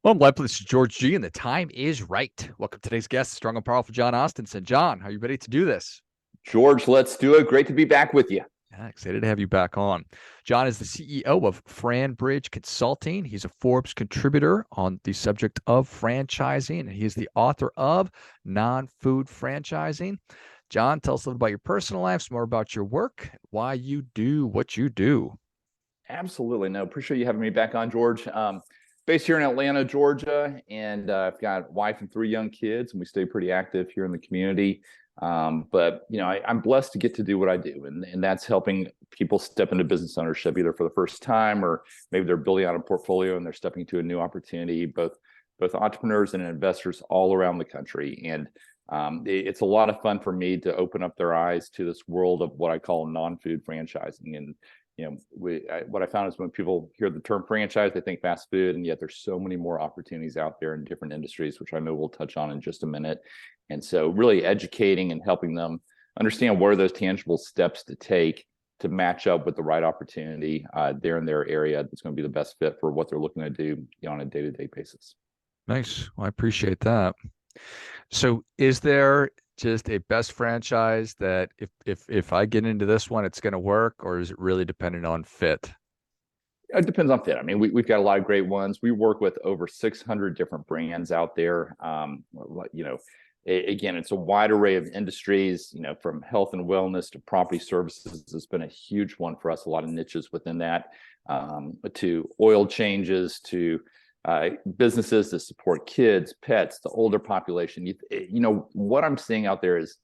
Well, this is George G, and the time is right. Welcome to today's guest, strong and powerful Jon Ostenson. Jon, are you ready to do this? George, let's do it. Great to be back with you. Yeah, excited to have you back on. Jon is the CEO of FranBridge Consulting. He's a Forbes contributor on the subject of franchising, and he's the author of Non-Food Franchising. Jon, tell us a little about your personal life, some more about your work, why you do what you do. Absolutely. No, appreciate you having me back on, George. Based here in Atlanta, Georgia, and I've got a wife and 3 young kids, and we stay pretty active here in the community. But I'm blessed to get to do what I do, and that's helping people step into business ownership either for the first time or maybe they're building out a portfolio and they're stepping into a new opportunity. Both entrepreneurs and investors all around the country, and it's a lot of fun for me to open up their eyes to this world of what I call non-food franchising. And what I found is when people hear the term franchise, they think fast food, and yet there's so many more opportunities out there in different industries, which I know we'll touch on in just a minute. And so really educating and helping them understand what are those tangible steps to take to match up with the right opportunity there in their area that's going to be the best fit for what they're looking to do on a day-to-day basis. Nice. Well, I appreciate that. So is there just a best franchise that if I get into this one, it's going to work, or is it really dependent on fit? It depends on fit. I mean, we've got a lot of great ones. We work with over 600 different brands out there. Again, it's a wide array of industries, from health and wellness to property services. It's been a huge one for us, a lot of niches within that, to oil changes, to businesses that support kids, pets, the older population. What I'm seeing out there is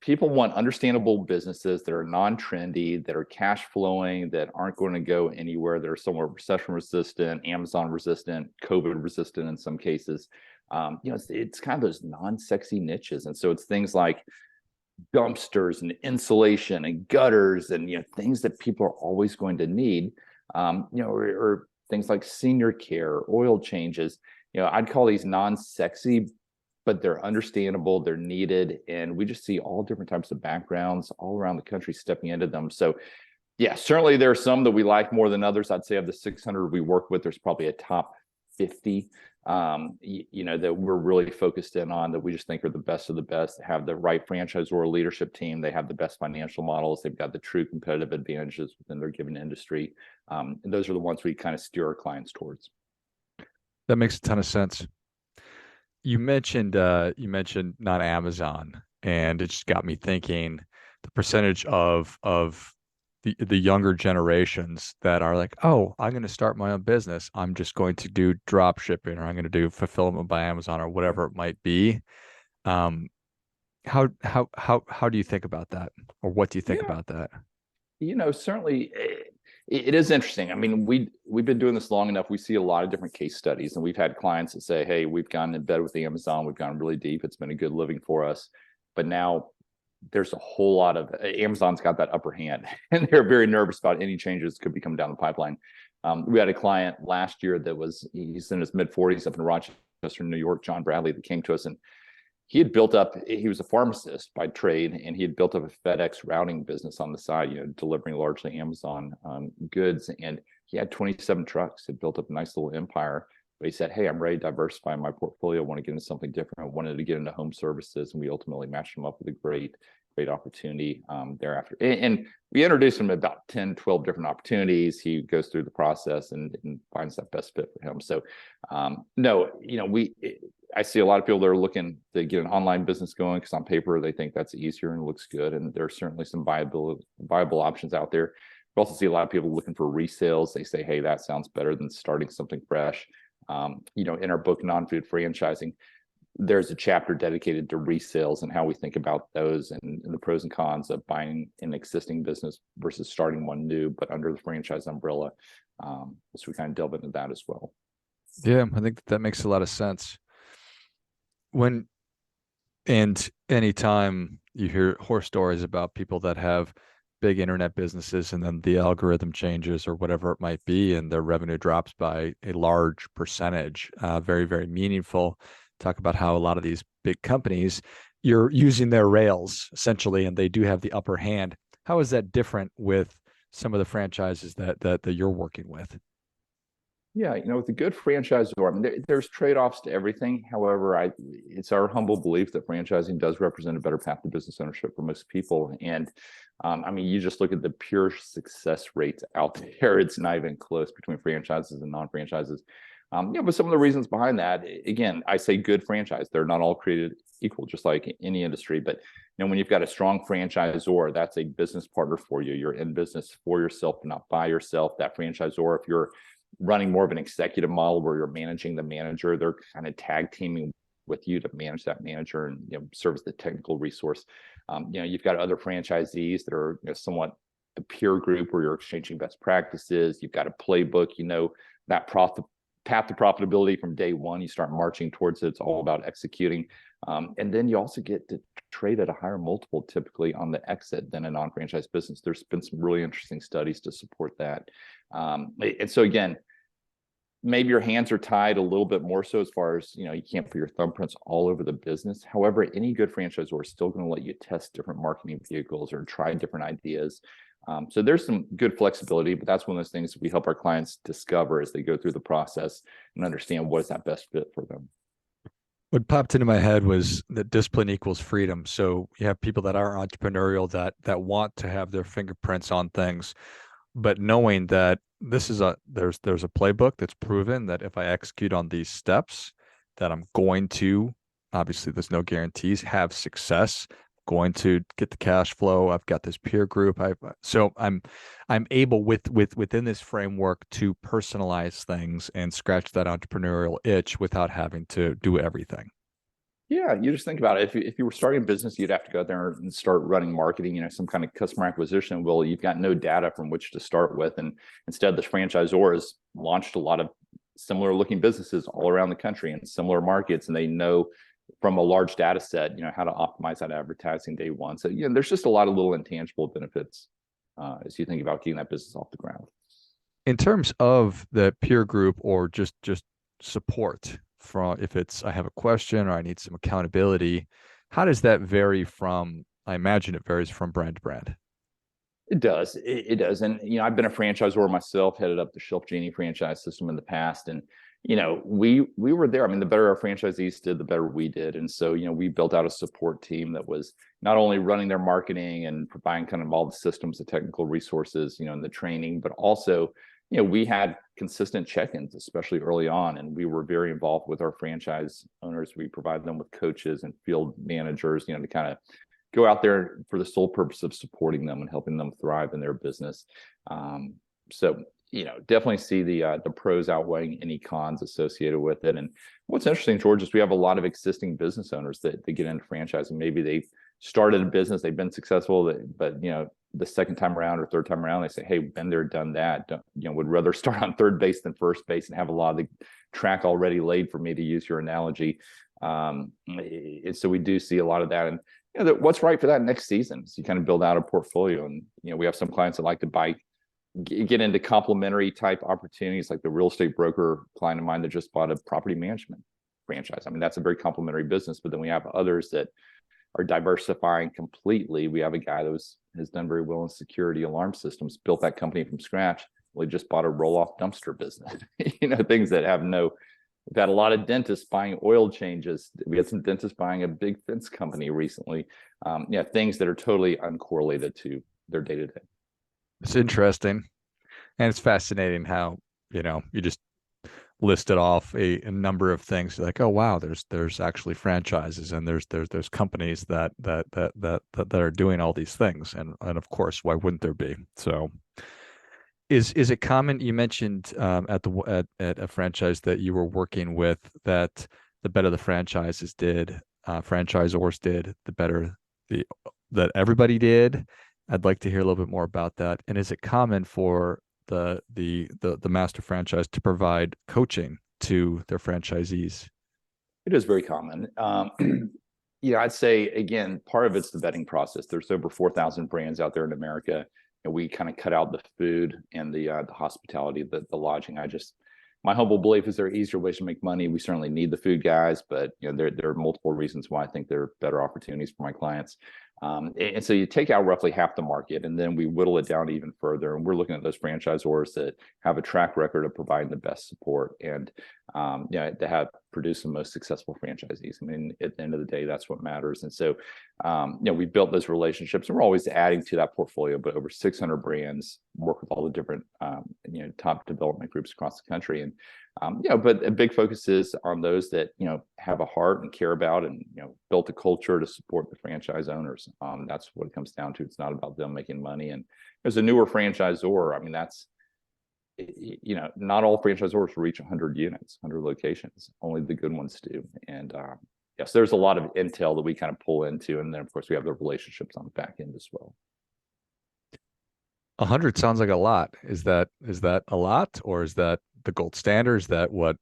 people want understandable businesses that are non-trendy, that are cash flowing, that aren't going to go anywhere, that are somewhat recession resistant, Amazon resistant, COVID resistant in some cases. It's kind of those non-sexy niches. And so it's things like dumpsters and insulation and gutters and things that people are always going to need. Or things like senior care, oil changes. I'd call these non-sexy, but they're understandable, they're needed, and we just see all different types of backgrounds all around the country stepping into them. So yeah, certainly there are some that we like more than others. I'd say of the 600 we work with, there's probably a top 50 that we're really focused in on, that we just think are the best of the best, have the right franchise or leadership team, they have the best financial models, they've got the true competitive advantages within their given industry. And those are the ones we kind of steer our clients towards. That makes a ton of sense. You mentioned not Amazon, and it just got me thinking the percentage of the younger generations that are like, oh, I'm going to start my own business. I'm just going to do drop shipping, or I'm going to do fulfillment by Amazon, or whatever it might be. Um, how do you think about that, or what do you think Yeah, about that? certainly it is interesting. I mean, we've been doing this long enough. We see a lot of different case studies, and we've had clients that say, "Hey, we've gone in bed with Amazon. We've gone really deep. It's been a good living for us, but now there's a whole lot of Amazon's got that upper hand, and they're very nervous about any changes that could be coming down the pipeline." We had a client last year that he's in his mid 40s up in Rochester, New York, John Bradley, that came to us, and he was a pharmacist by trade, and he had built up a FedEx routing business on the side, delivering largely Amazon goods. And he had 27 trucks, had built up a nice little empire. But he said, "Hey, I'm ready to diversify my portfolio. I want to get into something different. I wanted to get into home services." And we ultimately matched him up with a great opportunity thereafter. And we introduced him about 10, 12 different opportunities. He goes through the process and finds that best fit for him. So no, I see a lot of people that are looking to get an online business going because on paper they think that's easier and looks good, and there's certainly some viable options out there. We also see a lot of people looking for resales. They say, "Hey, that sounds better than starting something fresh." In our book, Non-Food Franchising, there's a chapter dedicated to resales and how we think about those, and the pros and cons of buying an existing business versus starting one new, but under the franchise umbrella. So we kind of delve into that as well. Yeah, I think that makes a lot of sense. When and anytime you hear horror stories about people that have big internet businesses and then the algorithm changes or whatever it might be, and their revenue drops by a large percentage, very, very meaningful. Talk about how a lot of these big companies, you're using their rails essentially, and they do have the upper hand. How is that different with some of the franchises that you're working with? Yeah, with a good franchisor, I mean, there's trade-offs to everything. However, it's our humble belief that franchising does represent a better path to business ownership for most people. And I mean, you just look at the pure success rates out there; it's not even close between franchises and non-franchises. But some of the reasons behind that, again, I say good franchise. They're not all created equal, just like any industry. But when you've got a strong franchisor, that's a business partner for you. You're in business for yourself, not by yourself. That franchisor, if you're running more of an executive model where you're managing the manager, they're kind of tag teaming with you to manage that manager and serve as the technical resource. You've got other franchisees that are somewhat a peer group where you're exchanging best practices. You've got a playbook, that path to profitability from day one. You start marching towards it. It's all about executing. And then you also get to trade at a higher multiple typically on the exit than a non-franchise business. There's been some really interesting studies to support that. And so again, maybe your hands are tied a little bit more so as far as, you can't put your thumbprints all over the business. However, any good franchisor is still going to let you test different marketing vehicles or try different ideas. So there's some good flexibility, but that's one of those things we help our clients discover as they go through the process and understand what is that best fit for them. What popped into my head was that discipline equals freedom. So you have people that are entrepreneurial that want to have their fingerprints on things, but knowing that there's a playbook that's proven that if I execute on these steps, that I'm going to, obviously there's no guarantees, have success, going to get the cash flow. I've got this peer group. I'm able within this framework to personalize things and scratch that entrepreneurial itch without having to do everything. Yeah, you just think about it. If you were starting a business, you'd have to go there and start running marketing, some kind of customer acquisition. Well, you've got no data from which to start with. And instead, the franchisor has launched a lot of similar looking businesses all around the country in similar markets. And they know from a large data set, how to optimize that advertising day one. So, there's just a lot of little intangible benefits as you think about getting that business off the ground. In terms of the peer group or just support, from if it's I have a question or I need some accountability, how does that vary from, I imagine it varies from brand to brand. It does. It does. And, I've been a franchisor myself, headed up the Shelf Genie franchise system in the past. And, we were there. I mean, the better our franchisees did, the better we did. And so, we built out a support team that was not only running their marketing and providing kind of all the systems, the technical resources, and the training, but also, we had consistent check-ins, especially early on, and we were very involved with our franchise owners. We provided them with coaches and field managers, to kind of go out there for the sole purpose of supporting them and helping them thrive in their business. So, definitely see the pros outweighing any cons associated with it. And what's interesting, George, is we have a lot of existing business owners that get into franchising. Maybe they started a business, they've been successful, but the second time around or third time around, they say, "Hey, been there, done that. Would rather start on third base than first base and have a lot of the track already laid," for me to use your analogy. And so we do see a lot of that. And what's right for that next season? So you kind of build out a portfolio, and we have some clients that like to get into complementary type opportunities, like the real estate broker client of mine that just bought a property management franchise. I mean, that's a very complementary business. But then we have others that are diversifying completely. We have a guy that has done very well in security alarm systems, built that company from scratch. Well, he just bought a roll-off dumpster business. Things that have no. We've had a lot of dentists buying oil changes. We had some dentists buying a big fence company recently. Things that are totally uncorrelated to their day-to-day. It's interesting, and it's fascinating how you just listed off a number of things. You're like, oh wow, there's actually franchises and there's companies that are doing all these things, and of course, why wouldn't there be? So is it common? You mentioned at a franchise that you were working with that the better the franchisors did, franchisors did, the better that everybody did. I'd like to hear a little bit more about that. And is it common for the master franchise to provide coaching to their franchisees? It is very common. I'd say, again, part of it's the vetting process. There's over 4,000 brands out there in America, and we kind of cut out the food and the hospitality, the lodging. My humble belief is there are easier ways to make money. We certainly need the food guys, but there are multiple reasons why I think there are better opportunities for my clients. And so you take out roughly half the market, and then we whittle it down even further. And we're looking at those franchisors that have a track record of providing the best support and that have produced the most successful franchisees. I mean, at the end of the day, that's what matters. And so, we built those relationships, and we're always adding to that portfolio. But over 600 brands, work with all the different top development groups across the country, and but a big focus is on those that have a heart and care about, and built a culture to support the franchise owners. That's what it comes down to. It's not about them making money. And as a newer franchisor, I mean, that's not all franchisors reach 100 units, 100 locations. Only the good ones do. And yes, there's a lot of intel that we kind of pull into, and then of course we have the relationships on the back end as well. 100 sounds like a lot. Is that a lot, or is that the gold standard? Is that what?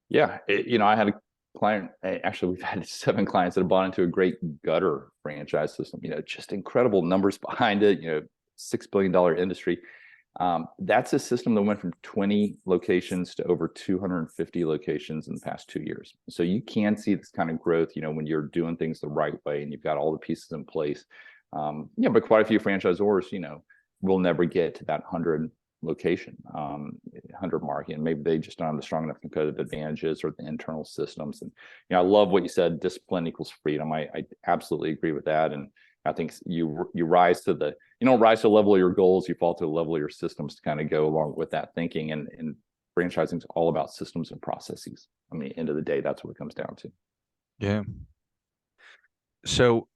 Yeah, I had a client. Actually, we've had 7 clients that have bought into a great gutter franchise system. Just incredible numbers behind it. $6 billion industry. That's a system that went from 20 locations to over 250 locations in the past 2 years. So you can see this kind of growth, when you're doing things the right way and you've got all the pieces in place. But quite a few franchisors, will never get to that 100 location, 100 mark, and maybe they just don't have the strong enough competitive advantages or the internal systems. And I love what you said. Discipline equals freedom. I absolutely agree with that. And I think you rise to you don't rise to the level of your goals, you fall to the level of your systems to kind of go along with that thinking. And franchising is all about systems and processes. I mean, end of the day, that's what it comes down to. Yeah. So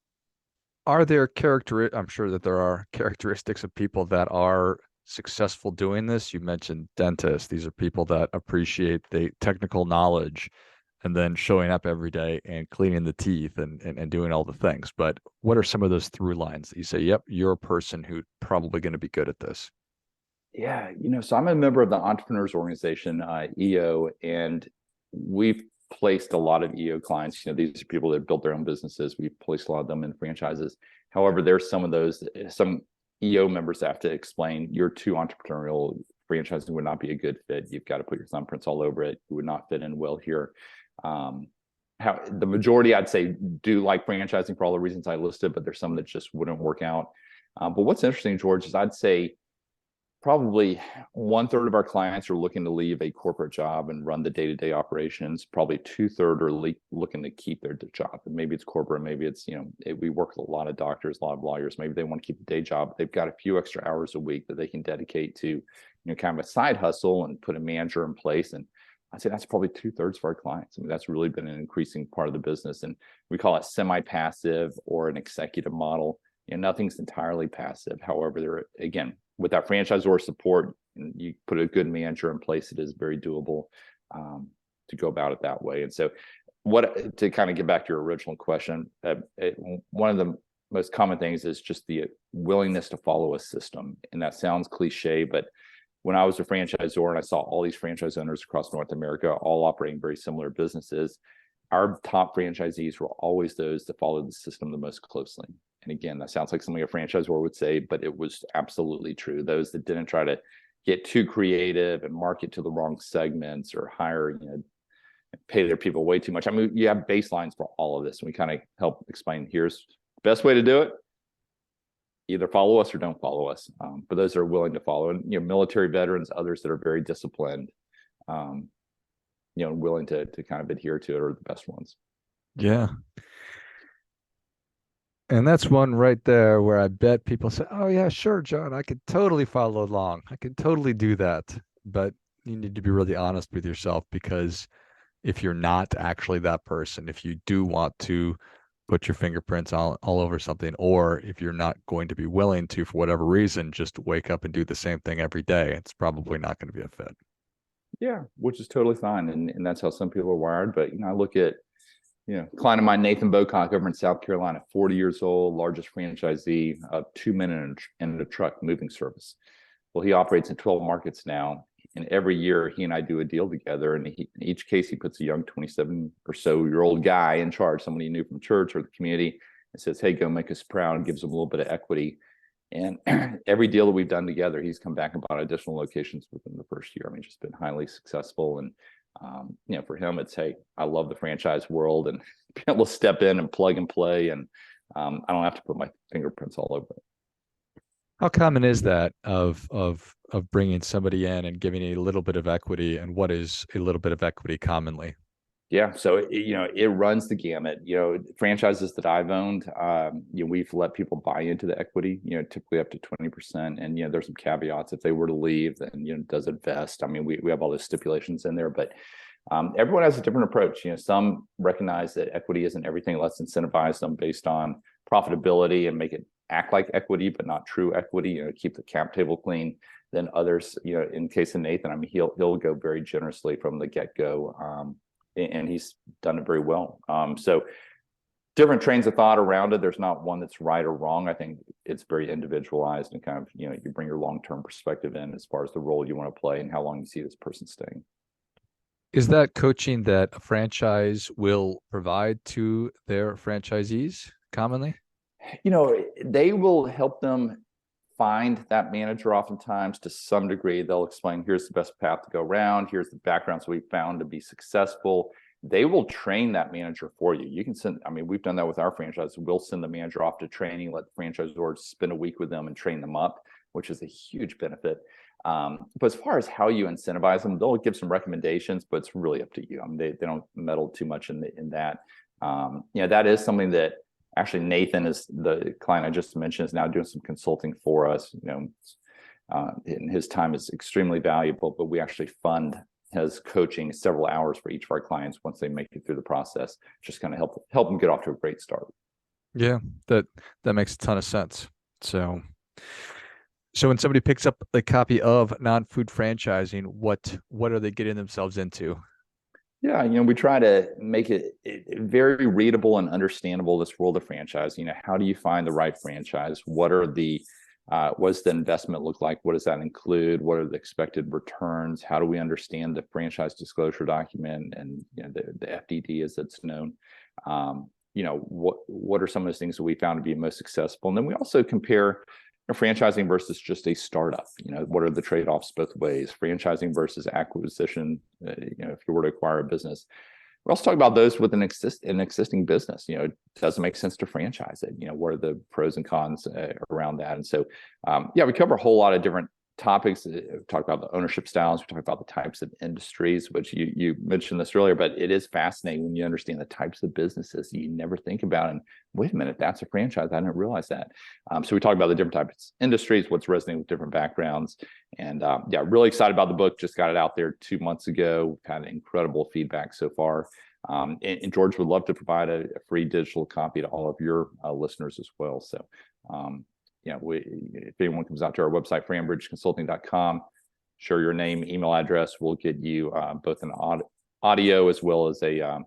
are there I'm sure that there are characteristics of people that are successful doing this. You mentioned dentists. These are people that appreciate the technical knowledge and then showing up every day and cleaning the teeth and doing all the things. But what are some of those through lines that you say, yep, you're a person who's probably going to be good at this? Yeah, so I'm a member of the Entrepreneurs Organization, EO, and we've placed a lot of EO clients. These are people that built their own businesses. We've placed a lot of them in franchises. However, there's some EO members that have to explain you're too entrepreneurial. Franchising would not be a good fit. You've got to put your thumbprints all over it. You would not fit in well here. How the majority, I'd say, do like franchising for all the reasons I listed, but there's some that just wouldn't work out. But what's interesting, George, is I'd say probably 1/3 of our clients are looking to leave a corporate job and run the day-to-day operations. Probably 2/3 are looking to keep their job. And maybe it's corporate, maybe it's, we work with a lot of doctors, a lot of lawyers. Maybe they want to keep the day job. They've got a few extra hours a week that they can dedicate to, kind of a side hustle and put a manager in place. And I'd say that's probably 2/3 of our clients. I mean, that's really been an increasing part of the business. And we call it semi-passive or an executive model. Nothing's entirely passive. However, there, again, with that franchisor support, and you put a good manager in place, it is very doable to go about it that way. And so, to kind of get back to your original question, one of the most common things is just the willingness to follow a system. And that sounds cliche, but when I was a franchisor and I saw all these franchise owners across North America, all operating very similar businesses, our top franchisees were always those that followed the system the most closely. And again, that sounds like something a franchisor would say, but it was absolutely true. Those that didn't try to get too creative and market to the wrong segments or hire, pay their people way too much. I mean, you have baselines for all of this. And we kind of help explain, here's the best way to do it. Either follow us or don't follow us. But those are willing to follow. And, military veterans, others that are very disciplined, willing to kind of adhere to it are the best ones. Yeah. And that's one right there where I bet people say, oh, yeah, sure, Jon, I could totally follow along. I could totally do that. But you need to be really honest with yourself, because if you're not actually that person, if you do want to put your fingerprints all over something, or if you're not going to be willing to, for whatever reason, just wake up and do the same thing every day, it's probably not going to be a fit. Yeah, which is totally fine. And that's how some people are wired. But, I look at, client of mine, Nathan Bocock, over in South Carolina, 40 years old, largest franchisee of 2-minute and a truck moving service. Well, he operates in 12 markets now. And every year he and I do a deal together. And in each case, he puts a young 27 or so year old guy in charge, somebody he knew from church or the community, and says, hey, go make us proud, and gives them a little bit of equity. And every deal that we've done together, he's come back and bought additional locations within the first year. I mean, just been highly successful. And, for him, it's, hey, I love the franchise world and be able to step in and plug and play. And I don't have to put my fingerprints all over it. How common is that of bringing somebody in and giving a little bit of equity, and what is a little bit of equity commonly? Yeah, so it runs the gamut. Franchises that I've owned, we've let people buy into the equity. Typically up to 20%, and there's some caveats. If they were to leave, then does it vest? I mean, we have all those stipulations in there, but everyone has a different approach. Some recognize that equity isn't everything. Let's incentivize them based on profitability and make it act like equity, but not true equity. Keep the cap table clean. Then others, in case of Nathan, I mean, he'll go very generously from the get go. And he's done it very well. So different trains of thought around it. There's not one that's right or wrong. I think it's very individualized, and kind of, you bring your long-term perspective in as far as the role you want to play and how long you see this person staying. Is that coaching that a franchise will provide to their franchisees commonly? They will help them find that manager. Oftentimes, to some degree, they'll explain, here's the best path to go around, here's the backgrounds we found to be successful. They will train that manager for you. You can send, I mean, we've done that with our franchise. We'll send the manager off to training, let the franchisor spend a week with them and train them up, which is a huge benefit. But as far as how you incentivize them, they'll give some recommendations, but it's really up to you. I mean, they don't meddle too much in that. That is something that actually Nathan, is the client I just mentioned, is now doing some consulting for us. And his time is extremely valuable, but we actually fund his coaching several hours for each of our clients once they make it through the process, just kind of help them get off to a great start. Yeah, that makes a ton of sense. So when somebody picks up a copy of Non-Food Franchising, what are they getting themselves into? Yeah, we try to make it very readable and understandable, this world of franchise. How do you find the right franchise? What does the investment look like? What does that include? What are the expected returns? How do we understand the franchise disclosure document and the FDD, as it's known? What are some of those things that we found to be most successful? And then we also compare franchising versus just a startup. What are the trade-offs both ways? Franchising versus acquisition. If you were to acquire a business, we also talk about those with an existing business. Does it make sense to franchise it? What are the pros and cons around that? And so, we cover a whole lot of different topics. We talk about the ownership styles. We talk about the types of industries, which you mentioned this earlier, but it is fascinating when you understand the types of businesses you never think about. And wait a minute, that's a franchise. I didn't realize that. So we talk about the different types of industries, what's resonating with different backgrounds. And really excited about the book. Just got it out there 2 months ago. We've had incredible feedback so far. And George would love to provide a free digital copy to all of your listeners as well. So, if anyone comes out to our website, framebridgeconsulting.com, share your name, email address, we'll get you both an audio as well as a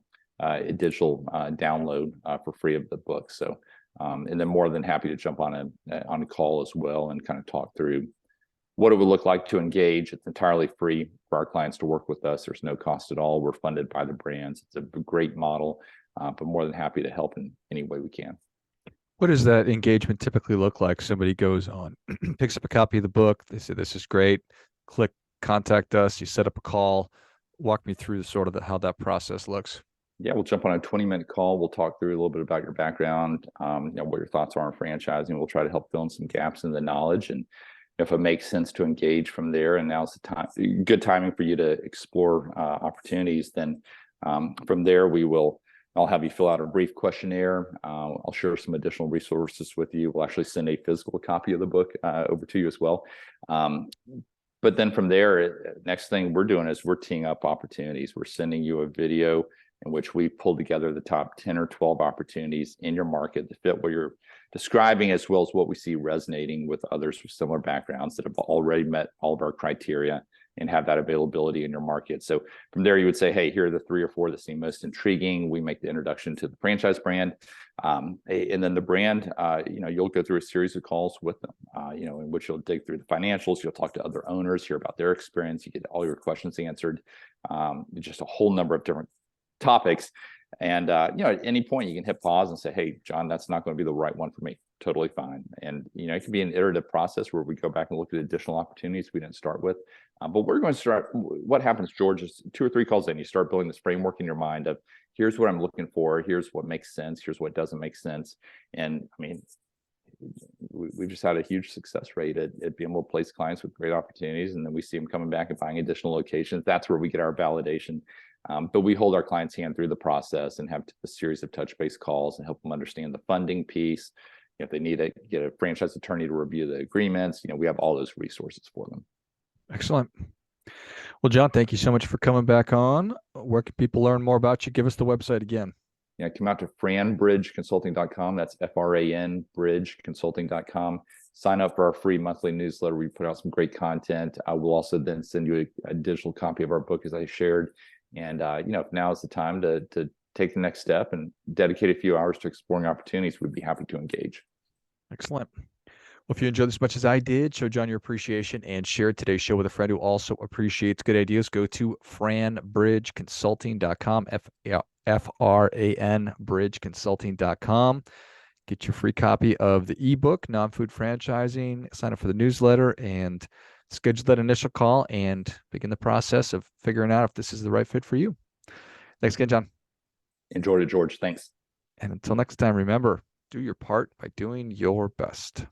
digital download for free of the book. So, and then more than happy to jump on a call as well and kind of talk through what it would look like to engage. It's entirely free for our clients to work with us. There's no cost at all. We're funded by the brands. It's a great model, but more than happy to help in any way we can. What does that engagement typically look like? Somebody goes on, picks up a copy of the book. They say, this is great. Click contact us. You set up a call. Walk me through sort of how that process looks. Yeah, we'll jump on a 20-minute call. We'll talk through a little bit about your background, what your thoughts are on franchising. We'll try to help fill in some gaps in the knowledge. And if it makes sense to engage from there, and now's the time, good timing for you to explore opportunities, then from there I'll have you fill out a brief questionnaire. I'll share some additional resources with you. We'll actually send a physical copy of the book over to you as well. But then from there, next thing we're doing is we're teeing up opportunities. We're sending you a video in which we pull together the top 10 or 12 opportunities in your market that fit what you're describing, as well as what we see resonating with others with similar backgrounds that have already met all of our criteria and have that availability in your market. So from there, you would say, hey, here are the 3 or 4 that seem most intriguing. We make the introduction to the franchise brand. And then the brand, you'll go through a series of calls with them, in which you'll dig through the financials. You'll talk to other owners, hear about their experience. You get all your questions answered, just a whole number of different topics. And, at any point you can hit pause and say, hey, John, that's not going to be the right one for me. Totally fine. And, it can be an iterative process where we go back and look at additional opportunities we didn't start with. But we're going to start. What happens, George, is 2 or 3 calls in, you start building this framework in your mind of here's what I'm looking for, here's what makes sense, here's what doesn't make sense. And I mean, we've just had a huge success rate at being able to place clients with great opportunities. And then we see them coming back and buying additional locations. That's where we get our validation. But we hold our clients' hand through the process and have a series of touch base calls and help them understand the funding piece. If they need to get a franchise attorney to review the agreements, we have all those resources for them. Excellent. Well, Jon, thank you so much for coming back on. Where can people learn more about you? Give us the website again. Come out to franbridgeconsulting.com. That's FRAN bridgeconsulting.com. Sign up for our free monthly newsletter. We put out some great content. I will also then send you a digital copy of our book, as I shared. And if now is the time to take the next step and dedicate a few hours to exploring opportunities, we'd be happy to engage. Excellent. Well, if you enjoyed this as much as I did, show Jon your appreciation and share today's show with a friend who also appreciates good ideas. Go to franbridgeconsulting.com, FRAN bridgeconsulting.com. Get your free copy of the ebook, Non-Food Franchising, sign up for the newsletter, and schedule that initial call and begin the process of figuring out if this is the right fit for you. Thanks again, Jon. Enjoyed it, George. Thanks. And until next time, remember, do your part by doing your best.